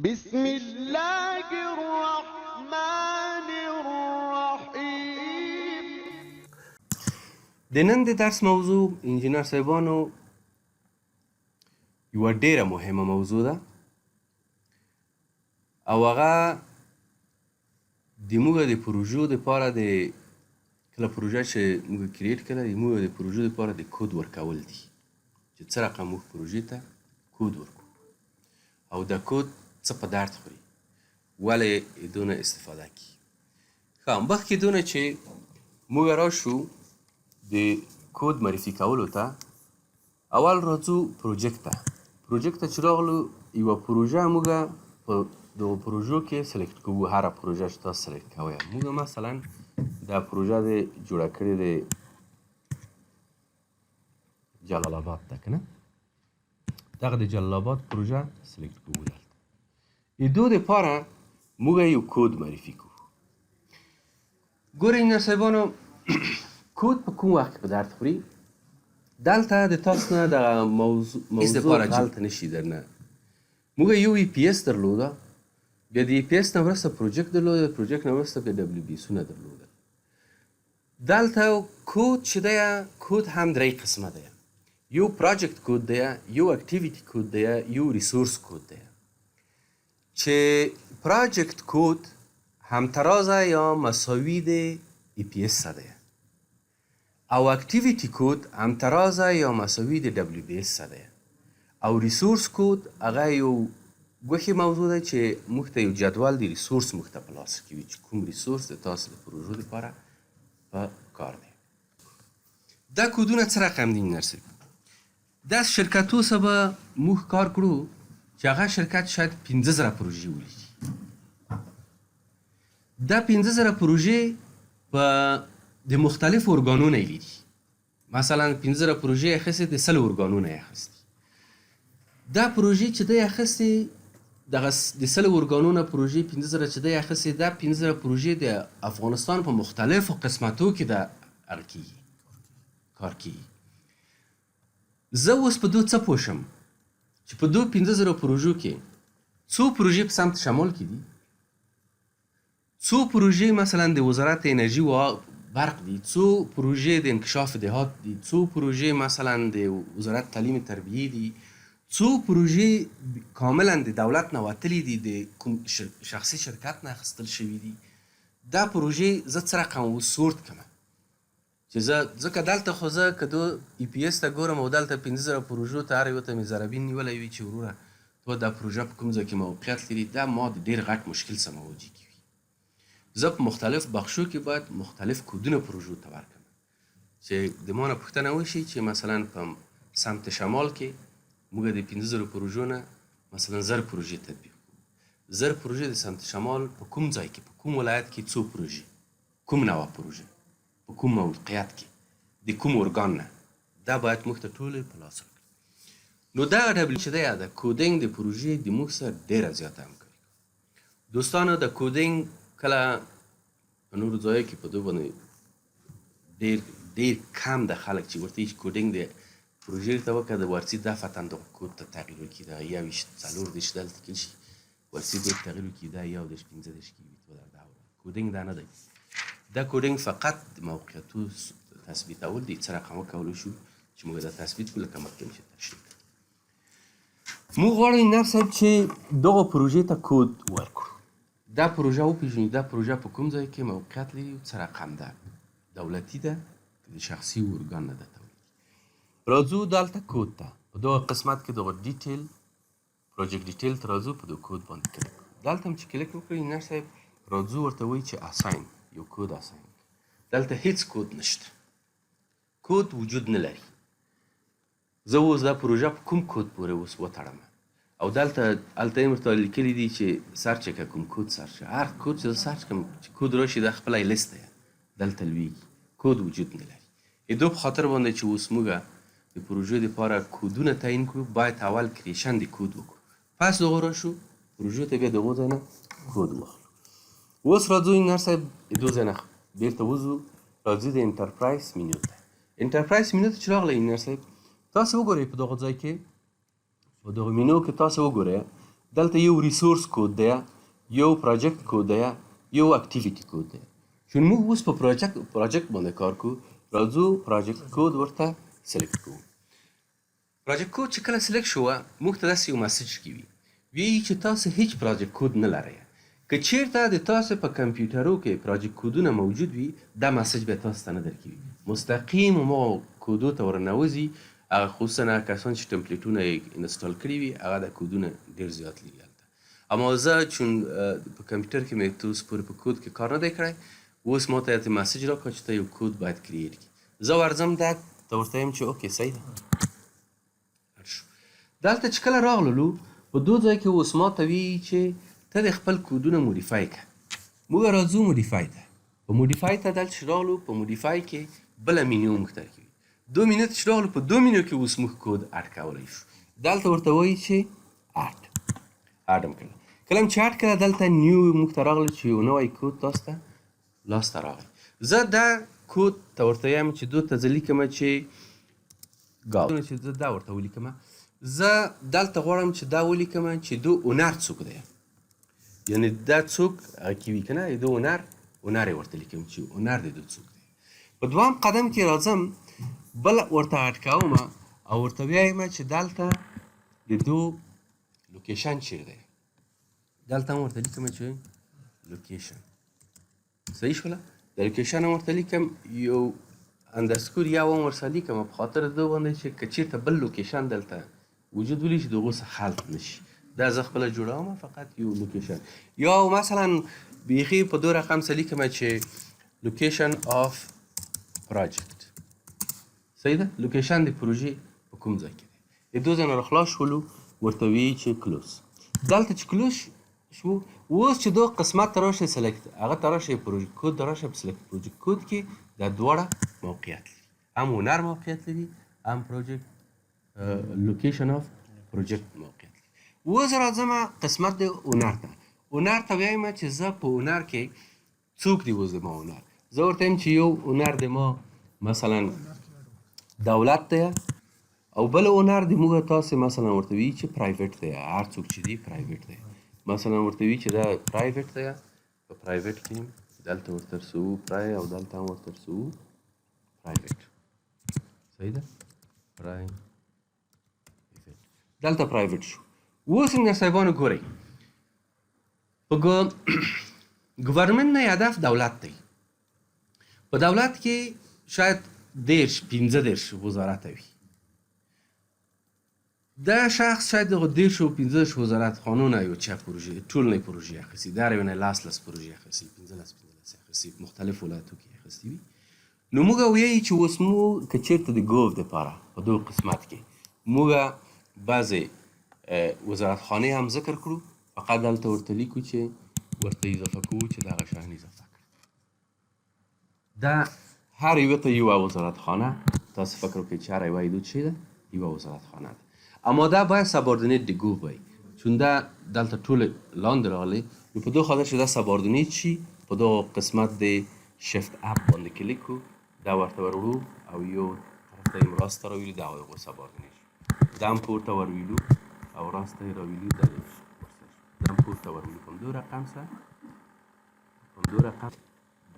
بسم الله الرحمن الرحیم. د نن د درس موضوع انجینر صاحبانو یوه ډیره مهمه موضوع ده او هغه د موږ د پروژو دپاره د کله پروژه چې موږ کریټ کړه د موږ د پروژو دپاره د کود ورکول دي چې څه رقم موږ پروژې ته کود ورکو او د کود څه په درد خوري ولې دونه استفاده کړي. ښه مخکې دونه چې موږ راشو د کود معرفي کولو ته اول راځو پروژیکټ ته چې راغلو یوه پروژه موږ په دغو پروژو کې سلیکټ کوو. هره پروژه چې تاسو سلیکټ کوئ موږ مثلا دا پروژه د جوړه کړې د جلال آباد ده که نه دغه د جلال آباد پروژه سلیکټ کوو. دلته د دو دپاره موږ یو کود معرفي کوو. ګورئ انجینر صاحبانو کود په کوم وخت کې په درد خوري دلته د تاسو نه دغه موضوع غلطه نشي درنه. موږ یو ای پی اس درلوده بیا د ای پی اس نه وروسته پروجیکټ درلوده د پروجیکټ نه وروسته بیا ډبلیو بي اسونه درلوده. دلته کود چې دی کود هم درې قسمه دی. یو پروجیکټ کود دی یو اکټیویټي کود دی یو ریسورس کود دی. چې پروجیکټ کود همترازه یا مساوی د ای پی اس سره دی او اکټیویټي کود همترازه یا مساوي د ډبلیو بي اس سره دی او ریسورس کود هغه یو ګوښې موضوع ده چې موږ ته یو جدول د ریسورس موږ ته په لاس کې وي چې کوم ریسورس د تاسو د پروژو دپاره په کار دی. دا کودونه څه رقم دي انجینر صاحب؟ داسې شرکتو سره به موږ کار کړو چې هغه شرکت شاید 15,000 پروژې ولیکي. دا 15,000 پروژې په د مختلف ارګانونو یې لیدي. مثلا 15,000 پروژې اخیستې د 100 ارګانونو یې اخیستې. دا پروژې چې دی اخیستې دغه د 100 ارګانونو پروژې 15,000 چې دی اخیستې دا 15,000 پروژې د افغانستان په مختلفو قسمتو کې د هغه کېږي کار کېږي. زه اوس په دو څه پوه شم چې په دو 15,000 پروژو کې څو پروژې په سمت شمال کې دي څو پروژې مثلا د وزارت انرژي و برق دي څو پروژې د انکشاف دهات دي څو پروژې مثلا د وزارت تعلیم تربیه دي څو پروژې کاملا د دولت نه وتلي دي د کوم شخصي شرکت نه اخیستل شوي دي. دا پروژې زه څه رقم وسورت کړم چې زه ځکه دلته خو زه که دو ای پی اس ته ګورم او دلته 15,000 پروژو ته هر یو ته مې ضربین نیولی وي چې وروره تو دا پروژه په کوم ځای کې موقعیت لري دا ما د ډېر غټ مشکل سره مواجه کوي. زه په مختلف بخشو کې باید مختلف کودونه پروژو ته ورکړم چې د ما نه پوښتنه وشي چې مثلا په سمت شمال کې موږ د 15,000 پروژو نه مثلا 1000 پروژې تطبیق کوو. 1000 پروژې د سمت شمال په کوم ځای کې په کوم ولایت کې څو پروژې کوم نوع پروژه په کوم موقعیت کې د کوم ارګان نه دا باید موږ ته ټولې په لاس ورکړي. نو دغه ډبل چې دی د کودینګ د پروژې د موږ سره ډېره زیاته همکاري کوي. دوستانو د کودینګ کله په نورو ځایو کې په دو باندې ډېر کم د خلک چې ورته هېڅ کوډینګ د پروژې ته وکړه د ورسي دفتن دغه کود ته تغییر وکړي دا 21 24 دلته کې شي ورسي دې تغییر وکړي دا 21 15 کې وي کوډینګ دا نه دی. دا کوډینګ فقط د موقعیتو تثبیتول دي څه رقم وکولی شو چې موږ دا تثبیت کړو لکه مخکې مې چې تشریح کړو. موږ غواړو انجینر صاحب چې دغه پروژې ته کود ورکړو. دا پروژه وپېژنو دا پروژه په کوم ځای کې موقعیت لري او څه رقم ده دولتي ده که د شخصي ارګان نه ده تولیدي. راځو دلته کود ته په دغه قسمت کې دغه ډیټیل پروجیکټ ډیټیل ته راځو په دغه کود باندې کلیک کړو. دلته هم چې کلیک وکړو انجینر صاحب راځو ورته وایي چې اساین یو کود اساین. دلته هیڅ کود نشته کود وجود نه لري. زه اوس دا پروژه په کوم کود پورې اوس وتړم او دلته یې ورته لیکلي دي چې سرچ کړه کوم کود سرچ هر کود چې زه سرچ کړم چې کود راشي دا خپله لیست دی دلته لویږي کود وجود نه لري. دو په خاطر باندې چې اوس موږ د پروژې دپاره کودونه تعیین کړو باید اول کریشن د کود وکړو پس دغه راشو پروژې ته بیا دغو ځای نه کود واخلو. اوس راځو انجینر صاحب دو ځای نه بیرته وځو راځو د انټرپرایز مینو ته. انټرپرایز مینو ته چې راغلی انجینر صاحب تاسو وګورئ په دغه ځای کې په دغه مینو کې تاسو وګورئ دلته یو ریسورس کود دی، یو پروجیکت کود دی، یو اکټیویټي کود دی. چون موږ اوس په پروجیکت باندې کار کوو، راځو پروجیکت کود ورته سلیکټ کوو. پروجیکت کود چې کله سلیکټ شو، موږ ته داسې یو مسیج کوي وایي چې تاسو هیڅ پروجیکت کود نه لرئ. که چیرته د تاسو په کمپیوټرو کې پروجیکت کودونه موجود وي، دا مسیج به تاسو ته نه درکوي، مستقیم هماغو کودو ته ورننوځي. هغه خصوصا کسان چې ټمپلیټونه یې انسټال کړي وي، هغه د کودونه ډېر زیات لري هلته. اما زه چون په کمپیوټر کې مې تر اوسه پورې په کود کې کار نه دی کړی، اوس ما ته یې مسیج راکړه چې ته یو کود باید کریټ کړي. زه ورځم ته ورته وایم چې اوکې صحیح ده. دلته چې کله راغللو، په دو ځای کې اوس ما ته وایي چې ته د خپل کودونه موډیفای کړه. موږ راځو موډیفای ته. په موډیفای ته دلته چې راغلو، په موډیفای کې بله مینیو موږ ته راکوي. 2 مینو چې راغلو، په 2 مینو کې اوس موږ کود اډ کولی شو. دلته ورته وایي چې اډ هم کړه. کله چې اډ کړه، دلته نیو موږ ته راغلی چې یو نوی کود تاسو ته لاسته راغی. زه دا کود ته ورته وایم چې دو ته زه لیکمه چې چې زه دا ورته ولیکمه. زه دلته غواړم چې دا ولیکمه چې دو اونر څوک دی، یعنی دا څوک هغه کې وي که نه، دو اونر یې ورته لیکم چې اونر د دو څوک دی. په دوام قدم کې راځم، بل ورته اډ کوم او ورته وایم چې دلته د دو لوکیشن چیرې دی. دلته هم ورته لیکم چې لوکیشن. صحیح شوله؟ د لوکیشن هم ورته لیکم، یو اندرسکور یا هم ورسره لیکم په خاطر د دو باندې چې که چېرته بل لوکیشن دلته وجود ولري چې د هغو څخه خلط نه شي. دا زه خپله جوړوم، فقط یو لوکیشن. یا مثلا بیخي په دو رقم څه لیکم چې لوکیشن آف پروجیکت. صحیح ده؟ لوکیشن د پروژې په کوم ځای کې دی. د دو ځای نه راخلاص شولو، ورته وایي چې کلوز. دلته چې کلوز شو، اوس چې دو قسمت ته راشئ سلیکټ، هغه ته راشئ پروجیکت کود ته راشئ. په سلیکټ پروجیکت کود کې دا دواړه موقعیت لري، هم اونر موقعیت لري، هم پروجیکت لوکیشن آف پروجیکت موقعیت لري. اوس راځم قسمت د اونر ته. اونر ته وایم چې زه په اونر کې څوک دی اوس د ما اونر. زه ورته وایم چې یو اونر د ما مثلا دولت دی، او بل اونر د موږ تاسې مثلا ورته وایي چې پرایویټ دی. هر څوک چې دی پرایویټ دی. مثلا ورته وایي چې دا پرایویټ دی، په پرایویټ کې دلته ورته رسوو پرای، او دلته هم ورته رسوو پرایویټ. صحیح ده؟ پرایویټ. دلته پرایویټ شو. اوس انجینر صاحبانو ګورئ، په ګورنمنټ نه هدف دولت دی. په دولت کې شاید 15 وزارت وي. دا شخص شاید دغه 15 وزارت خانونه یو چا پروژې، ټول نه پروژې اخیستي، دا یو نه 10 پروژې اخیستي، 15 اخیستي، مختلف ولایتو کې اخیستي وي. نو موږ وایي چې اوس موږ که چېرته د ګوف دپاره په دغه قسمت کې موږ بعضې وزارت خانې هم ذکر کړو، فقط دلته ورته لیکو چې ورته اضافه کوو چې دغه شیان اضافه کړو. دا هر یوه ته یوه وزارت خانه، تاسو فکر وکړئ چې هر یوه یې څه ده؟ یوه وزارت خانه ده. اما دا باید سباردینیت د ګوف وي، چون دا دلته ټول لاندې راغلی. نو په دغه خاطر چې دا سباردینیت شي، په دغه قسمت د شفت اپ باندې کلیک کړو، دا ورته وروړو او یو طرف ته یې راسته راویلو، دا هغوی سباردینیت شو. دا هم پورته ورویلو او راسته یې راویلو، دا هم پورته ورویلو. په همدو رقم سره، په همدو رقم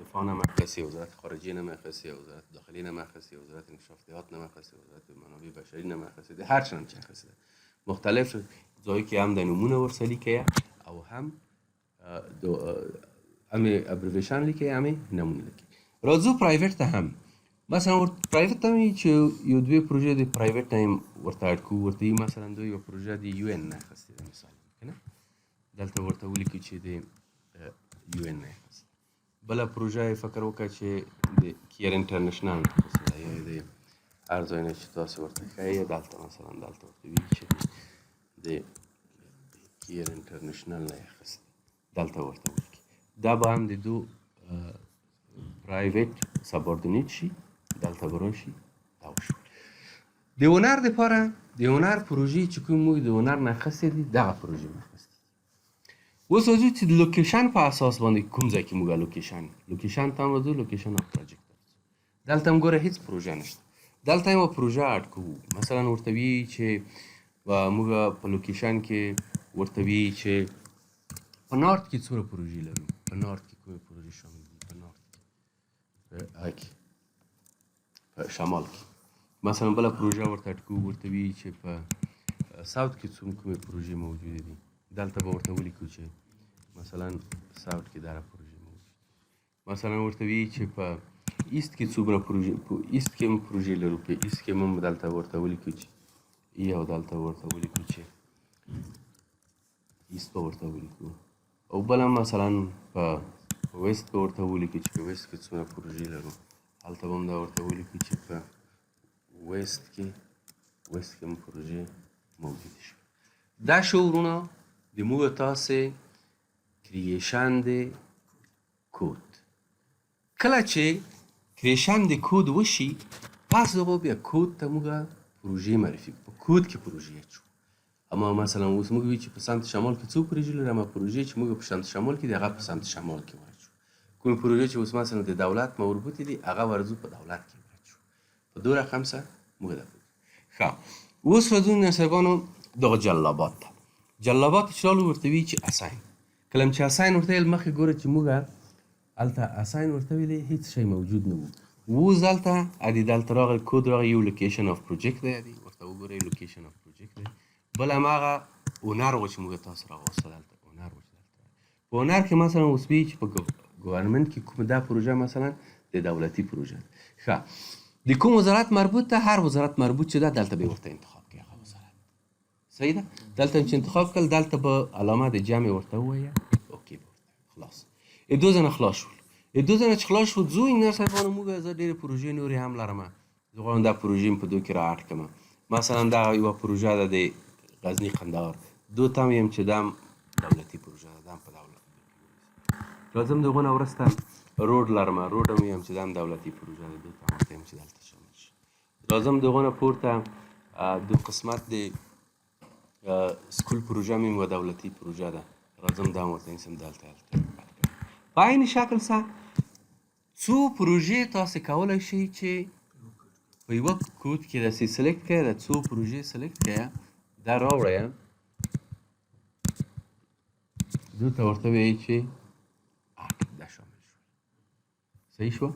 دفاع نه مختصی، وزارت خارجه نه مختصی، وزارت داخلی نه مختصی، وزارت انکشافات نه مختصی، وزارت منابع بشری نه مختصی، ده هر چند چه مختصی ده. مختلف جایی که هم د نمونه ورسره لیکه او هم همې ابریویشن لیکه، همې نمونه لیکه. راځو پرایویټ ته هم. مثلا پرایویټ ته هم چې یو دوی پروژې د پرایویټ نه هم ورته اډ کوو. ورته یي مثلا دوی یو پروژه د یو ان نه اخیستې ده، مثال که نه، دلته ورته ولیکو چې د یو ان نه اخیستې. بله پروژه یې فکر وکړه چې د کیر انټرنیشنل نه اخیستې ده، یا د هر ځای نه چې تاسې ورته ښایي، دلته مثلا دلته ورته وي چې د کیر انټرنیشنل نه اخیستې، دلته ورته ولیکي. دا به هم د دو پرایویټ سباردینیت شي، دلته به راشي. دا وشول. د هنر دپاره د هنر پروژې چې کوم موږ د هنر نه اخیستې دي، دغه پروژې مو اخیستې دي. اوس راځو چې د لوکیشن په اساس باندې کوم ځای کې موږ لوکیشن ته هم راځو، لوکیشن اف پروجیکت. دلته هم ګوره هېڅ پروژه نشته. دلته یوه پروژه اډ کوو. مثلا ورته وایي چې و موږ په لوکیشن کې ورته وی چې په نارت کې څومره پروژې لرو، په نارت کې کومې پروژې شامل دي، په نارت کې په شمال کې مثلا بله پروژه ورته اټکو، ورته وی چې په ساوت کې کومې پروژې موجودې دي، دلته به ورته ولیکو چې مثلا ساوت کې دغه پروژې موجود، مثلا ورته وی چې په ایست کې څومره پروژې، په ایست کې هم پروژې لرو، په ایست کې هم دلته ورته ولیکو چې او دلته ورته ولیکو چې ایست به ورته ولیکو، او بله مثلا په ویست به ورته ولیکو چې په ویست کې څومره پروژې لرو، هلته به هم دا ورته ولیکو چې په ویست کې هم پروژې موجودې شوې. دا شو ورونه د موږ تاسې کریشن د کود. کله چې کریشن د کود وشي پس دغه بیا کود ته موږ پروژې معرفي په کود کې پروژې اچو. اما مثلا اوس موږ وی چې په سمت شمال کې څو پروژې لرو، اما پروژې چې موږ په سمت شمال کې دي هغه په سمت شمال کې ورچو. کوم پروژې چې اوس مثلا د دولت مربوطې دي هغه ورځو په دولت کې ورچو. په دو رقم سره موږ دا ښه. اوس راځو نصیبانو دغه جلابات ته. جلابات چې رالو ورته وی چې اساین. کله چې اساین ورته ویل مخکې ګوره چې موږ هلته اساین ورته ویلې هېڅ شی موجود نه و. اوس دلته ادي دلته راغی کود راغی یو لوکیشن اف پروجیکټ دی، ادي ورته وګورئ لوکیشن اف پروجیکټ دی. بل هماغه اونر و چې موږ تاسو راوسته دلته اونر و چې دلته په اونر کې مثلا اوس وی چې په ګورنمنت کې کوم دا پروژه مثلا د دولتي پروژه ښه د کوم وزارت مربوط ته، هر وزارت مربوط چې ده دلته به ورته انتخاب کړي هغه وزارت. صحیح ده؟ دلته چې انتخاب کړل دلته به علامه د جمع ورته ووایه اوکې به ورته خلاص. دو زنه خلاص شول. دو زنه چې خلاص شو ځو این صاحبانو موږ زه ډېرې پروژې نورې هم لرم، زه غواړم دا پروژې په دو کې را اډ کړم. مثلا دا یوه پروژه ده د غزني قندهار، دو ته یم چې دا دولتي پروژه ده، دا په دولت راځم دغونه وروسته روډ لرم، روډ هم یم چې دا هم دولتي پروژه ده، دو ته ورته یم چې دلته شامل شي. راځم دغونه پورته دو قسمت د سکول پروژه هم یوه دولتي پروژه ده، راځم دا هم ورته نیسم دلته په عین شکل سره څو پروژې تاسې کولی شئ چې په یوه کود کې داسې سلیکټ کړئ، د څو پروژې سلیکټ کړئ، دا راوړئ، دو ته ورته وایئ چې دا شامل شو. صحیح شوه؟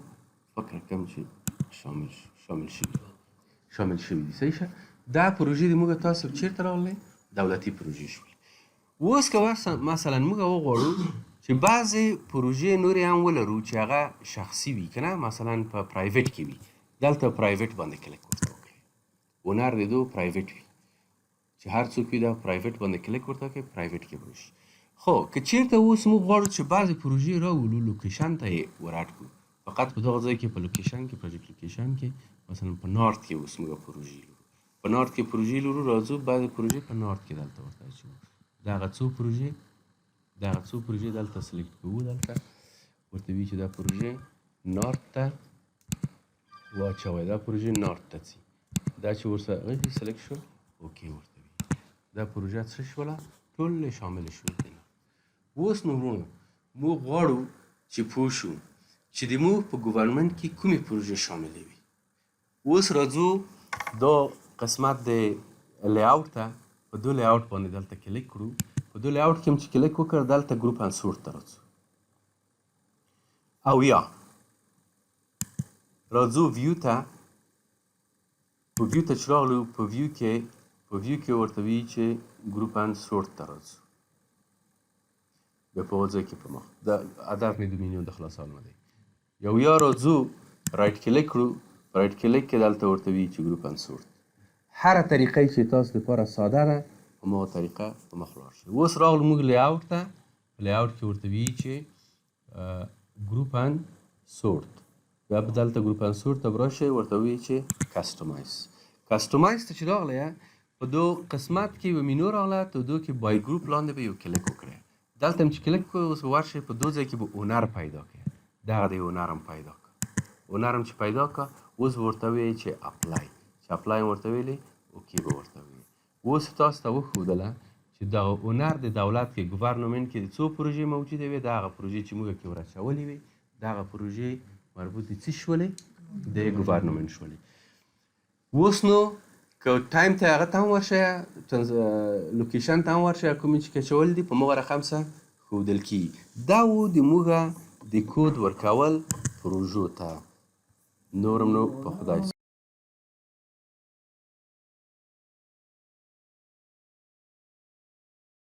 فکر کوم چې شامل شوي دي. صحیح شه؟ دا پروژې د موږ تاسو چېرته راغلې؟ دولتي پروژې شولې. اوس که مثلا موږ وغواړو چې بعضې پروژې نورې هم ولرو چې هغه شخصي وي که نه، مثلا په پرایویټ کې وي، دلته پرایویټ باندې کلیک ورته وکړئ. اونر د دو پرایویټ وي چې هر څوک وي دا پرایویټ باندې کلیک ورته وکړئ، پرایویټ کې به وشي. خو که چېرته اوس موږ غواړو چې بعضې پروژې راولو لوکیشن ته یې ور اډ کړو، فقط په دغه ځای کې په لوکیشن کې پروجیکټ لوکیشن کې مثلا په نارت کې اوس موږ پروژې لرو، په نارت کې پروژې لرو، راځو بعضې پروژې په نارت کې دلته ورته اچوو. دغه څو پروژې دلته سلیکټ کوو، دلته ورته وي چې دا پروژې نارت ته واچوئ، دا پروژې نارت ته ځي، دا چې ورسره غږی سلیکټ شو اوکې ورته وي. دا پروژه څه شوله؟ ټولې شاملې شوې دي. اوس نو وروڼه موږ غواړو چې پوه شو چې د موږ په ګورنمنت کې کومې پروژې شاملې وي. اوس راځو دا قسمت د لیاوټ ته، په دو لیاوټ باندې دلته کلیک کړو. په دو لیاوټ کې هم چې کلیک وکړ دلته ګروپ اند سورت ته راځو، او یا راځو ویو ته. په ویو ته چې راغلو په ویو کې ورته وي چې ګروپ اند سورت ته راځو. بیا په هغه ځای کې په مخ دا هدف مې د مینیو د خلاصولو نه دی. یا راځو رایټ کلیک کړو، په رایټ کلیک کې دلته ورته وي چې ګروپ اند سورت. هره طریقه چې تاسو لپاره ساده ده هماغه طریقه په مخ لاړ شئ. اوس راغلو موږ لیاوټ ته، په لیاوټ کې ورته وي چې ګروپ اند سورت. بیا به دلته ګروپ اند سورت ته به راشئ، ورته وي چې کسټمایز ته چې راغلی په دو قسمت کې یوه مینو راغله، په دو کې بای ګروپ لاندې به یو کلیک وکړئ. دلته هم چې کلیک وکړئ اوس به ورشئ په دو ځای کې به اونر پیدا کړئ، دغه د اونر هم پیدا کړه. اونر هم چې پیدا کړه اوس به ورته وایئ چې اپلای، چې اپلای هم ورته ویلې اوکې به ورته وایئ. اوس تاسو ته وښودله چې دغه اونر د دولت کې ګورنمنت کې د څو پروژې موجودې وې، دغه پروژې چې موږ کې ور اچولې وې دغه پروژې مربوط د څه شولې؟ د ګورنمنت شولې. اوس نو که ټایم ته هغه ته هم ورشه لوکیشن ته هم ورشه کومې چې کچول دي په مغه رقم سره ښودل کیږي. دا و د موږه د کود ورکول پروژو ته. نورم نو په خدای